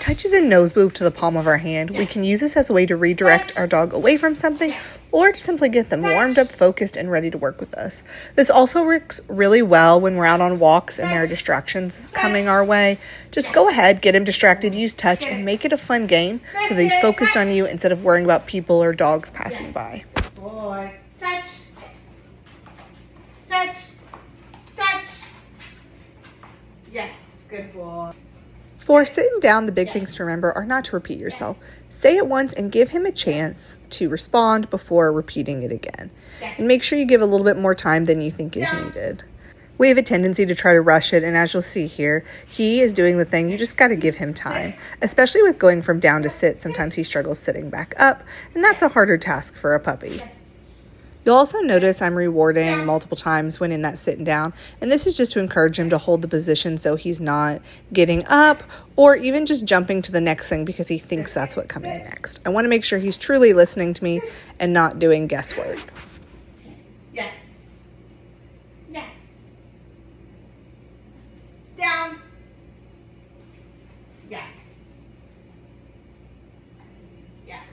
touches and nose move to the palm of our hand, we can use this as a way to redirect our dog away from something or to simply get them warmed up, focused, and ready to work with us. This also works really well when we're out on walks and there are distractions coming our way. Just go ahead, get him distracted, use touch, and make it a fun game so that he's focused on you instead of worrying about people or dogs passing by. Boy, touch, touch, touch. Yes, good boy. For sitting down, the big things to remember are not to repeat yourself. Say it once and give him a chance to respond before repeating it again. And make sure you give a little bit more time than you think is needed. We have a tendency to try to rush it, and as you'll see here, he is doing the thing. You just got to give him time, especially with going from down to sit. Sometimes he struggles sitting back up, and that's a harder task for a puppy. You'll also notice I'm rewarding multiple times when in that sitting down, and this is just to encourage him to hold the position so he's not getting up or even just jumping to the next thing because he thinks that's what's coming next. I want to make sure he's truly listening to me and not doing guesswork. Yes. Yes. Down. Yes. Yes.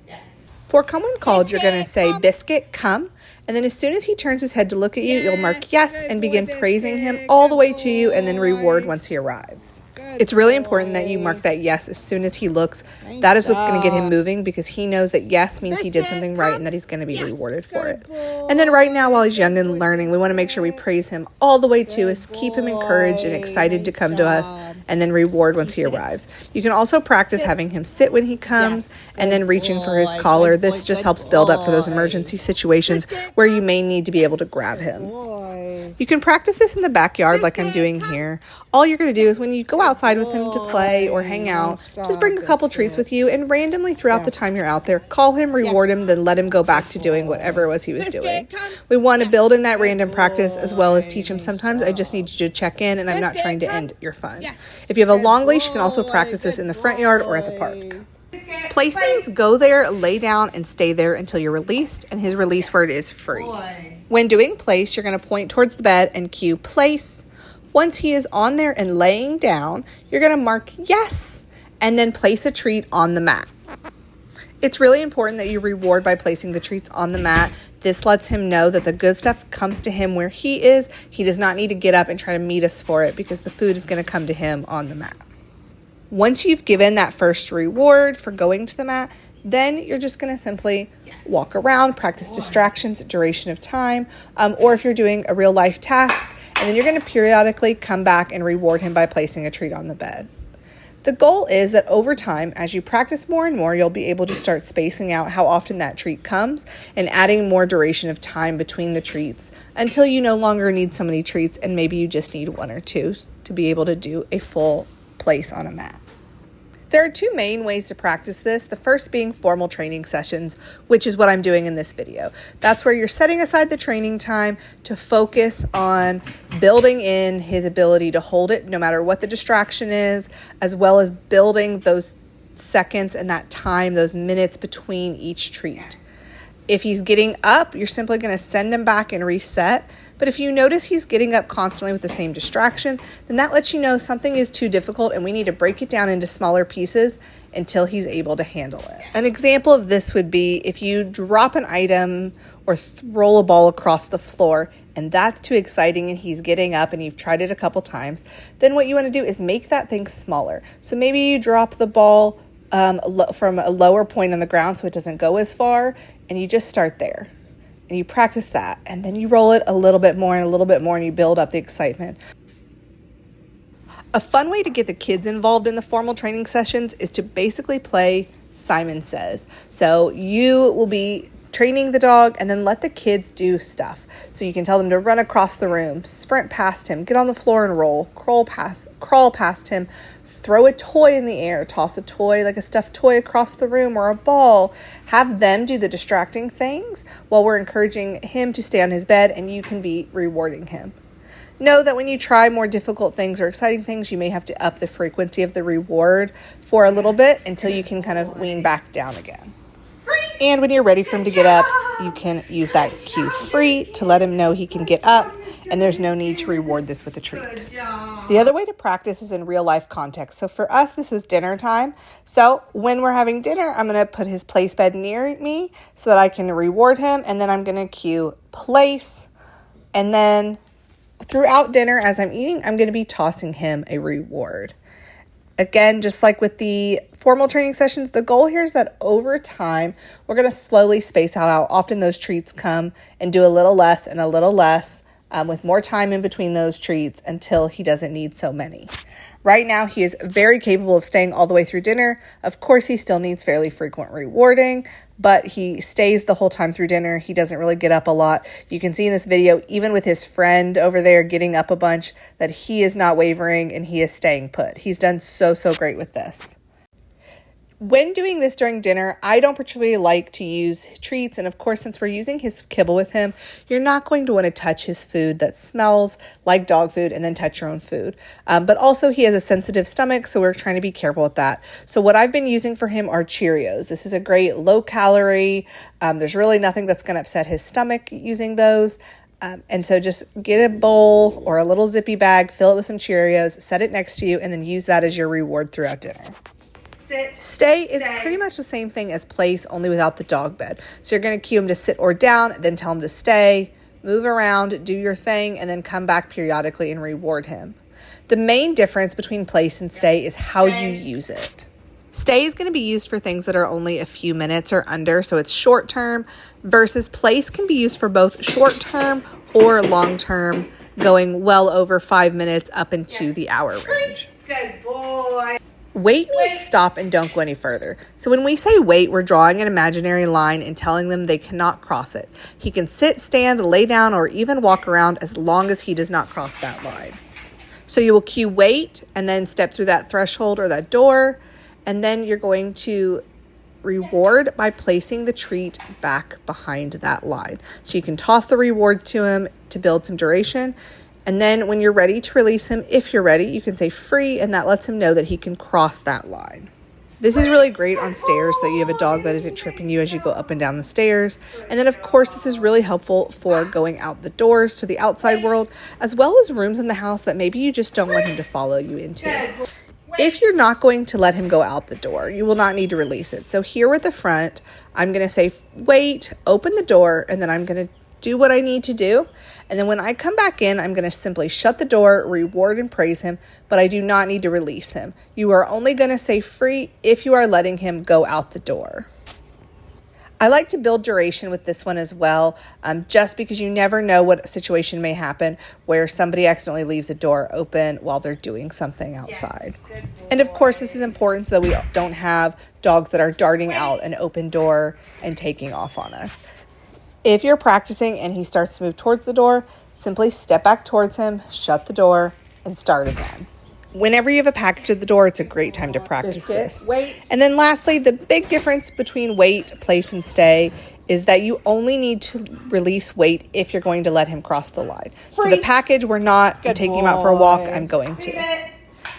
Yes. For come when called, you're going to say, Biscuit, come. And then as soon as he turns his head to look at you, you'll mark yes and begin praising him all the way to you and then reward once he arrives. It's really important that you mark that yes as soon as he looks. That is what's going to get him moving because he knows that yes means he did something right and that he's going to be rewarded for it. And then right now while he's young and learning, we want to make sure we praise him all the way to us, keep him encouraged and excited to come to us, and then reward once he arrives. You can also practice having him sit when he comes and then reaching for his collar. This just helps build up for those emergency situations where you may need to be able to grab him. You can practice this in the backyard like I'm doing here. All you're going to do is when you go outside with him to play or hang out, just bring a couple treats with you and randomly throughout the time you're out there, call him, reward him, then let him go back to doing whatever it was he was doing. We want to build in that random practice as well as teach him sometimes I just need you to check in and I'm not trying to end your fun. If you have a long leash, you can also practice this in the front yard or at the park. Place means go there, lay down, and stay there until you're released, and his release word is free. When doing place, you're going to point towards the bed and cue place. Once he is on there and laying down, you're going to mark yes, and then place a treat on the mat. It's really important that you reward by placing the treats on the mat. This lets him know that the good stuff comes to him where he is. He does not need to get up and try to meet us for it because the food is going to come to him on the mat. Once you've given that first reward for going to the mat, then you're just going to simply walk around, practice distractions, duration of time, or if you're doing a real life task, and then you're going to periodically come back and reward him by placing a treat on the bed. The goal is that over time, as you practice more and more, you'll be able to start spacing out how often that treat comes and adding more duration of time between the treats until you no longer need so many treats and maybe you just need one or two to be able to do a full place on a mat. There are two main ways to practice this, the first being formal training sessions, which is what I'm doing in this video. That's where you're setting aside the training time to focus on building in his ability to hold it no matter what the distraction is, as well as building those seconds and that time, those minutes between each treat. If he's getting up, you're simply going to send him back and reset. But if you notice he's getting up constantly with the same distraction, then that lets you know something is too difficult and we need to break it down into smaller pieces until he's able to handle it. An example of this would be if you drop an item or roll a ball across the floor and that's too exciting and he's getting up and you've tried it a couple times, then what you want to do is make that thing smaller. So maybe you drop the ball from a lower point on the ground so it doesn't go as far, and you just start there and you practice that, and then you roll it a little bit more and a little bit more and you build up the excitement. A fun way to get the kids involved in the formal training sessions is to basically play Simon Says. So you will be training the dog and then let the kids do stuff. So you can tell them to run across the room, sprint past him, get on the floor and roll, crawl past him, throw a toy in the air, toss a toy like a stuffed toy across the room or a ball. Have them do the distracting things while we're encouraging him to stay on his bed and you can be rewarding him. Know that when you try more difficult things or exciting things, you may have to up the frequency of the reward for a little bit until you can kind of wean back down again. Free. And when you're ready for him to get up, you can use that cue free to let him know he can get up, and there's no need to reward this with a treat. The other way to practice is in real life context. So for us, this is dinner time. So when we're having dinner, I'm going to put his place bed near me so that I can reward him, and then I'm going to cue place, and then throughout dinner as I'm eating, I'm going to be tossing him a reward. Again, just like with the formal training sessions, the goal here is that over time, we're going to slowly space out how often those treats come and do a little less and a little less with more time in between those treats until he doesn't need so many. Right now, he is very capable of staying all the way through dinner. Of course, he still needs fairly frequent rewarding, but he stays the whole time through dinner. He doesn't really get up a lot. You can see in this video, even with his friend over there getting up a bunch, that he is not wavering and he is staying put. He's done so great with this. When doing this during dinner, I don't particularly like to use treats. And of course, since we're using his kibble with him, you're not going to want to touch his food that smells like dog food and then touch your own food. But also he has a sensitive stomach, so we're trying to be careful with that. So what I've been using for him are Cheerios. This is a great low calorie. There's really nothing that's going to upset his stomach using those. And so just get a bowl or a little zippy bag, fill it with some Cheerios, set it next to you, and then use that as your reward throughout dinner. Stay is pretty much the same thing as place, only without the dog bed. So you're going to cue him to sit or down, then tell him to stay, move around, do your thing, and then come back periodically and reward him. The main difference between place and stay is how you use it. Stay is going to be used for things that are only a few minutes or under, so it's short term, versus place can be used for both short term or long term, going well over 5 minutes up into the hour range. Good boy. Wait means stop and don't go any further. So when we say wait, we're drawing an imaginary line and telling them they cannot cross it. He can sit, stand, lay down, or even walk around as long as he does not cross that line. So you will cue wait and then step through that threshold or that door, and then you're going to reward by placing the treat back behind that line. So you can toss the reward to him to build some duration. And then when you're ready to release him, if you're ready, you can say free, and that lets him know that he can cross that line. This is really great on stairs, that you have a dog that isn't tripping you as you go up and down the stairs. And then, of course, this is really helpful for going out the doors to the outside world, as well as rooms in the house that maybe you just don't want him to follow you into. If you're not going to let him go out the door, you will not need to release it. So here at the front, I'm going to say, wait, open the door, and then I'm going to do what I need to do. And then when I come back in, I'm going to simply shut the door, reward and praise him, but I do not need to release him. You are only going to say free if you are letting him go out the door. I like to build duration with this one as well, just because you never know what situation may happen where somebody accidentally leaves a door open while they're doing something outside. Yes, and of course, this is important so that we don't have dogs that are darting out an open door and taking off on us. If you're practicing and he starts to move towards the door, simply step back towards him, shut the door, and start again. Whenever you have a package at the door, it's a great time to practice this. Wait. And then lastly, the big difference between wait, place, and stay is that you only need to release wait if you're going to let him cross the line. So the package, we're not taking him out for a walk. I'm going to.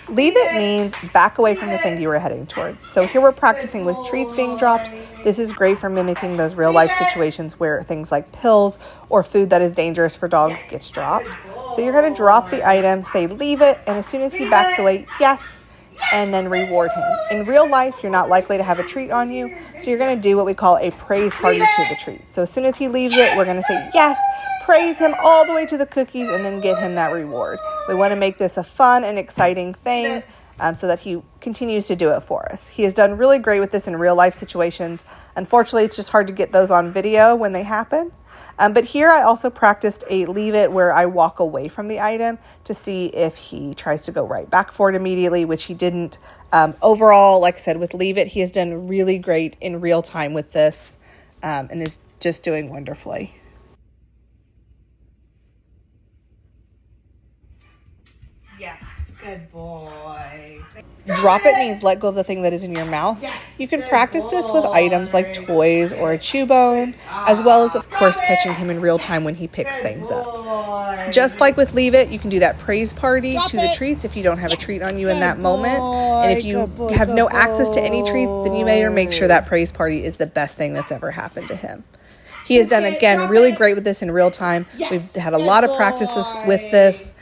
Leave it means back away from the thing you were heading towards. So here we're practicing with treats being dropped. This is great for mimicking those real life situations where things like pills or food that is dangerous for dogs gets dropped. So you're going to drop the item, say leave it, and as soon as he backs away, yes, and then reward him. In real life, you're not likely to have a treat on you, so you're going to do what we call a praise party to the treat. So as soon as he leaves it, we're going to say yes, praise him all the way to the cookies, and then get him that reward. We want to make this a fun and exciting thing so that he continues to do it for us. He has done really great with this in real life situations. Unfortunately, it's just hard to get those on video when they happen. But here I also practiced a leave it where I walk away from the item to see if he tries to go right back for it immediately, which he didn't. Overall, like I said, with leave it, he has done really great in real time with this and is just doing wonderfully. Yes, good boy. Drop it means let go of the thing that is in your mouth. You can practice this with items like toys or a chew bone, as well as, of course, catching him in real time when he picks things up. boy. Just like with Leave It, you can do that praise party Drop to the it. treats if you don't have a treat on you in Good that moment. boy, And if you good boy, have good no access to any treats, then you may make sure boy. that praise party is the best thing that's ever happened to him. He has done, Biscuit, again, drop really it. great with this in real time. Yes, We've had a good lot of practices with boy. this,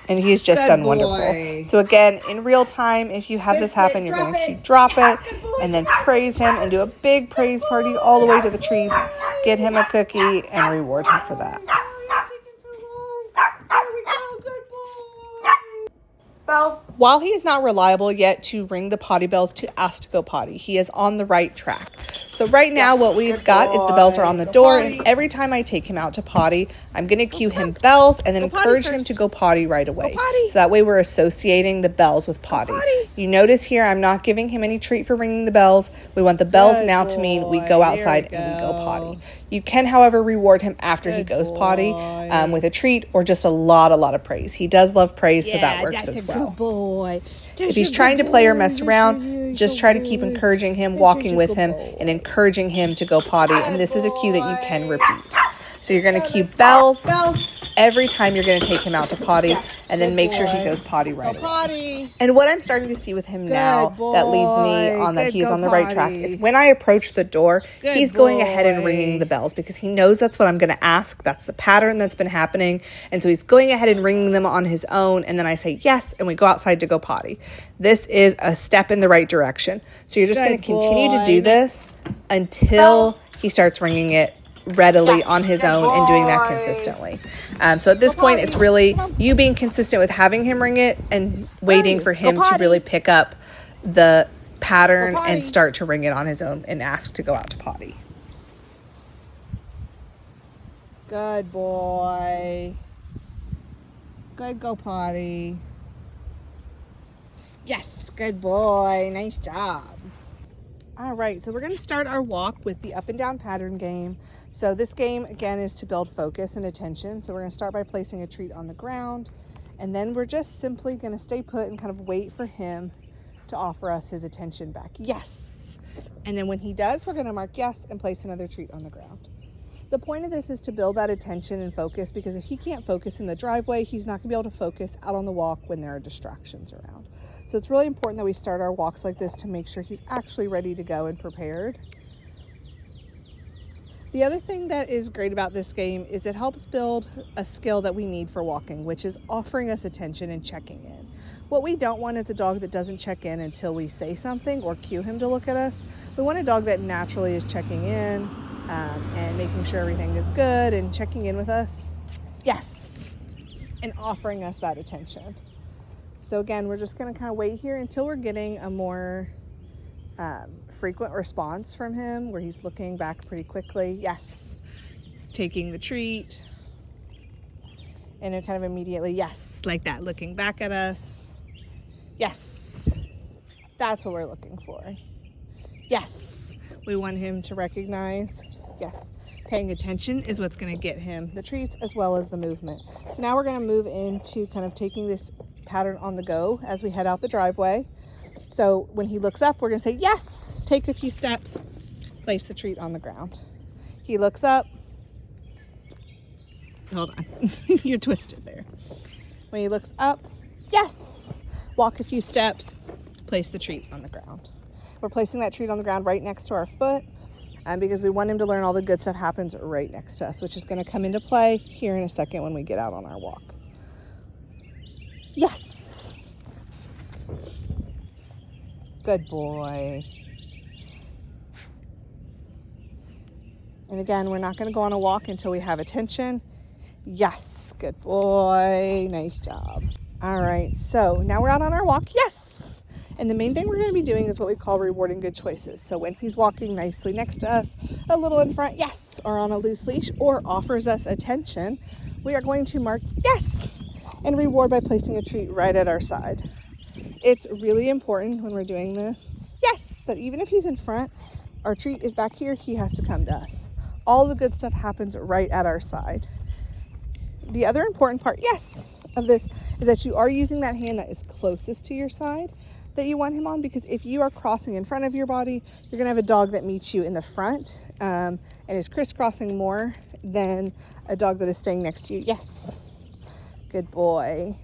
and he's just Good done boy. wonderful. So again, in real time, if you have this Biscuit, happen, you're going drop to it. drop Yes, it good boy, and then good boy. praise him and do a big praise party all the way to the treats. Get him a cookie and reward him for that. Bells. While he is not reliable yet to ring the potty bells to ask to go potty, he is on the right track. So right now what we've got is the bells are on the door, and every time I take him out to potty, I'm going to cue him bells and then encourage him to go potty right away. So that way we're associating the bells with potty. You notice here I'm not giving him any treat for ringing the bells. We want the bells now to mean we go outside and we go potty. You can, however, reward him after he goes potty with a treat or just a lot of praise. He does love praise, so that works as well. Boy. If he's trying to play or mess around, just try to keep encouraging him, walking with him, and encouraging him to go potty. And this is a cue that you can repeat. So you're going to cue bells every time you're going to take him out to potty, and then make sure he goes potty right away. And what I'm starting to see with him now that leads me on that he's on the right track is when I approach the door, he's going ahead and ringing the bells because he knows that's what I'm going to ask. That's the pattern that's been happening. And so he's going ahead and ringing them on his own. And then I say yes, and we go outside to go potty. This is a step in the right direction. So you're just going to continue to do this until he starts ringing it readily on his own and doing that consistently. So at this point, it's really you being consistent with having him ring it and waiting for him to really pick up the pattern and start to ring it on his own and ask to go out to potty. Good boy. Good, go potty. Yes, good boy. Nice job. All right, so we're going to start our walk with the up and down pattern game. So this game, again, is to build focus and attention. So we're going to start by placing a treat on the ground, and then we're just simply going to stay put and kind of wait for him to offer us his attention back. Yes. And then when he does, we're going to mark yes and place another treat on the ground. The point of this is to build that attention and focus, because if he can't focus in the driveway, he's not going to be able to focus out on the walk when there are distractions around. So it's really important that we start our walks like this to make sure he's actually ready to go and prepared. The other thing that is great about this game is it helps build a skill that we need for walking, which is offering us attention and checking in. What we don't want is a dog that doesn't check in until we say something or cue him to look at us. We want a dog that naturally is checking in and making sure everything is good and checking in with us. Yes, and offering us that attention. So again, we're just going to kind of wait here until we're getting a more frequent response from him where he's looking back pretty quickly. Yes, taking the treat, and then kind of immediately, yes, like that, looking back at us. Yes, that's what we're looking for. Yes, we want him to recognize. Yes, paying attention is what's going to get him the treats as well as the movement. So now we're going to move into kind of taking this pattern on the go as we head out the driveway. So when he looks up, we're going to say, yes, take a few steps, place the treat on the ground. He looks up. Hold on. You're twisted there. When he looks up, yes, walk a few steps, place the treat on the ground. We're placing that treat on the ground right next to our foot because we want him to learn all the good stuff happens right next to us, which is going to come into play here in a second when we get out on our walk. Yes. Good boy. And again, we're not going to go on a walk until we have attention. Yes, good boy. Nice job. All right, so now we're out on our walk. Yes. And the main thing we're going to be doing is what we call rewarding good choices. So when he's walking nicely next to us, a little in front, yes, or on a loose leash, or offers us attention, we are going to mark yes and reward by placing a treat right at our side. It's really important when we're doing this, yes, that even if he's in front, our treat is back here, he has to come to us. All the good stuff happens right at our side. The other important part, yes, of this is that you are using that hand that is closest to your side that you want him on, because if you are crossing in front of your body, you're gonna have a dog that meets you in the front and is crisscrossing more than a dog that is staying next to you. Yes. Good boy.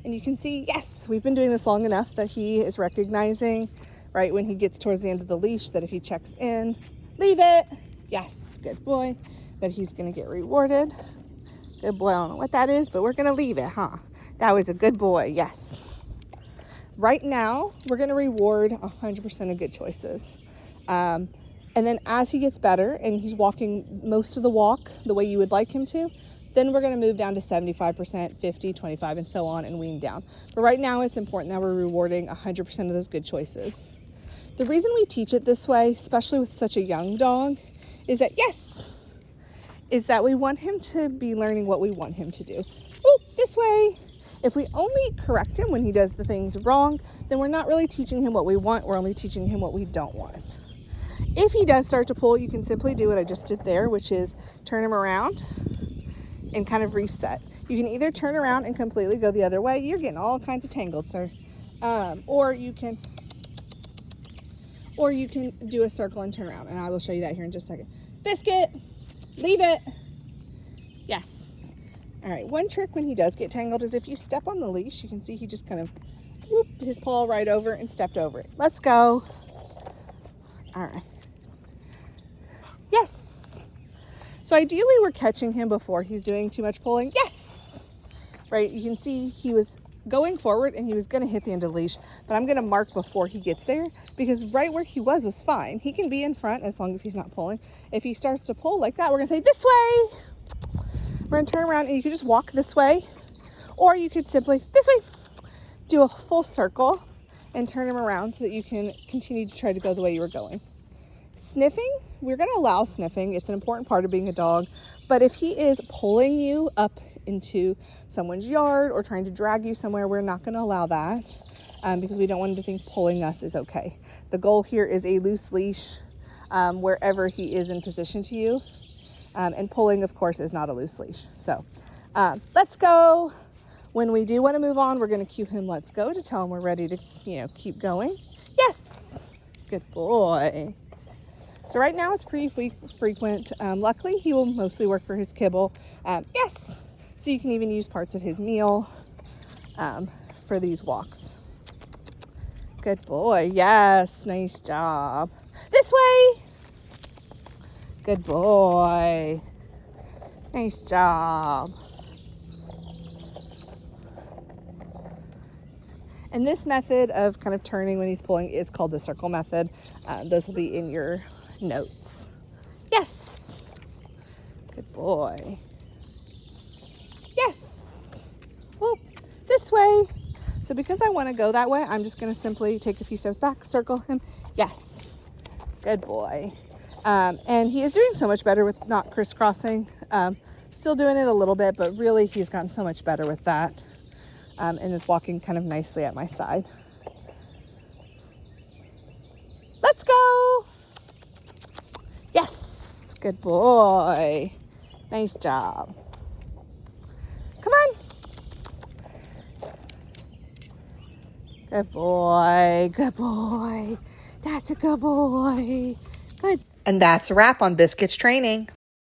And you can see, yes, we've been doing this long enough that he is recognizing right when he gets towards the end of the leash that if he checks in, leave it. Yes, good boy. That he's going to get rewarded. Good boy. I don't know what that is, but we're going to leave it, huh? That was a good boy. Yes. Right now, we're going to reward 100% of good choices. And then as he gets better and he's walking most of the walk the way you would like him to, then we're going to move down to 75%, 50, 25, and so on and wean down. But right now, it's important that we're rewarding 100% of those good choices. The reason we teach it this way, especially with such a young dog, is that, yes, is that we want him to be learning what we want him to do. Oh, this way. If we only correct him when he does the things wrong, then we're not really teaching him what we want. We're only teaching him what we don't want. If he does start to pull, you can simply do what I just did there, which is turn him around and kind of reset. You can either turn around and completely go the other way. You're getting all kinds of tangled, sir. Or you can do a circle and turn around. And I will show you that here in just a second. Biscuit, leave it. Yes. All right, one trick when he does get tangled is if you step on the leash, you can see he just kind of whooped his paw right over and stepped over it. Let's go. All right. Yes. So ideally we're catching him before he's doing too much pulling. Yes. Right, you can see he was going forward and he was going to hit the end of the leash, but I'm going to mark before he gets there because right where he was fine. He can be in front as long as he's not pulling. If he starts to pull like that, we're going to say this way. We're going to turn around and you can just walk this way, or you could simply this way, do a full circle and turn him around so that you can continue to try to go the way you were going. Sniffing, we're going to allow sniffing. It's an important part of being a dog, but if he is pulling you up into someone's yard or trying to drag you somewhere, we're not going to allow that because we don't want him to think pulling us is okay. The goal here is a loose leash wherever he is in position to you, and pulling, of course, is not a loose leash. So let's go. When we do want to move on, we're going to cue him let's go to tell him we're ready to keep going. Yes, good boy. So right now it's pretty frequent. Luckily, he will mostly work for his kibble. Yes, so you can even use parts of his meal for these walks. Good boy. Yes, nice job. This way. Good boy. Nice job. And this method of kind of turning when he's pulling is called the circle method. Those will be in your notes. Yes. Good boy. Yes. Well, this way. So because I want to go that way, I'm just going to simply take a few steps back, circle him. Yes. Good boy. And he is doing so much better with not crisscrossing. Still doing it a little bit, but really he's gotten so much better with that. And is walking kind of nicely at my side. Let's go. Yes, good boy. Nice job. Come on. Good boy, good boy. That's a good boy. Good. And that's a wrap on Biscuit's training.